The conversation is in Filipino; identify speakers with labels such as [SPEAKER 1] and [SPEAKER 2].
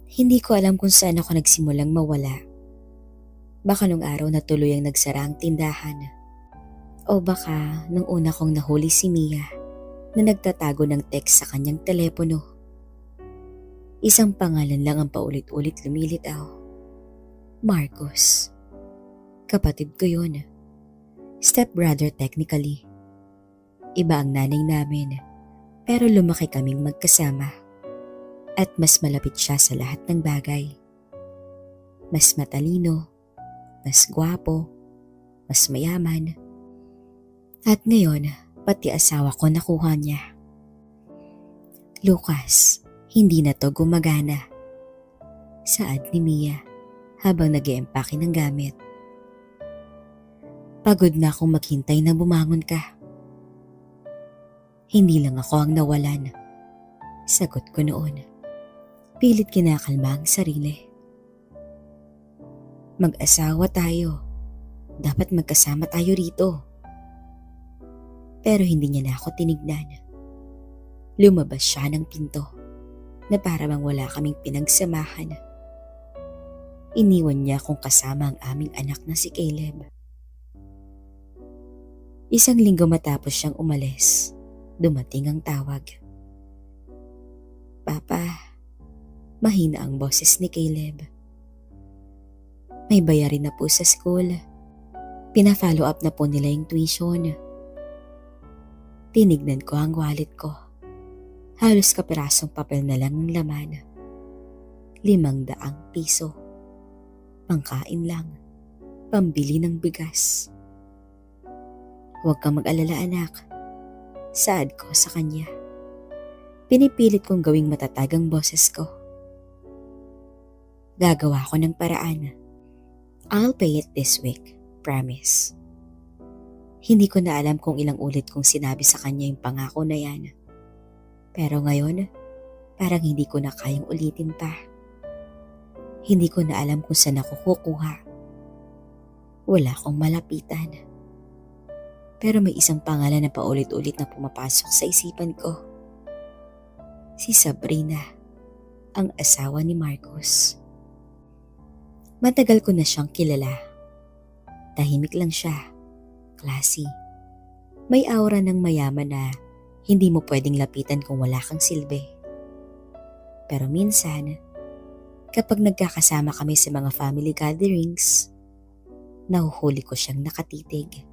[SPEAKER 1] Hindi ko alam kung saan ako nagsimulang mawala. Baka nung araw na tuluyang nagsara ang tindahan. O baka nung una kong nahuli si Mia na nagtatago ng text sa kanyang telepono. Isang pangalan lang ang paulit-ulit lumilitaw. Marcos. Kapatid ko yun. Stepbrother technically. Iba ang nanay namin pero lumaki kaming magkasama. At mas malapit siya sa lahat ng bagay. Mas matalino, mas gwapo, mas mayaman. At ngayon, pati asawa ko nakuha niya. Lucas, hindi na to gumagana. Saad ni Mia habang nag-eempake ng gamit. Pagod na akong maghintay na bumangon ka. Hindi lang ako ang nawalan. Sagot ko noon. Pilit kinakalma ang sarili. Mag-asawa tayo. Dapat magkasama tayo rito. Pero hindi niya na ako tinignan. Lumabas siya ng pinto na para bang wala kaming pinagsamahan. Iniwan niya akong kasama ang aming anak na si Caleb. Isang linggo matapos siyang umalis, dumating ang tawag. Papa, mahina ang boses ni Caleb. May bayarin na po sa school. Pina-follow up na po nila yung tuition. Tinignan ko ang wallet ko. Halos kapirasong papel na lang ang laman. 500 piso. Pangkain lang. Pambili ng bigas. Huwag kang mag-alala anak. Saad ko sa kanya. Pinipilit kong gawing matatag ang boses ko. Gagawa ko ng paraan. I'll pay it this week, promise. Hindi ko na alam kung ilang ulit kong sinabi sa kanya yung pangako na yan. Pero ngayon, parang hindi ko na kayang ulitin pa. Hindi ko na alam kung saan ako kukuha. Wala akong malapitan. Pero may isang pangalan na paulit-ulit na pumapasok sa isipan ko. Si Sabrina, ang asawa ni Marcos. Matagal ko na siyang kilala. Tahimik lang siya, classy. May aura ng mayaman na hindi mo pwedeng lapitan kung wala kang silbi. Pero minsan, kapag nagkakasama kami sa mga family gatherings, nahuhuli ko siyang nakatitig.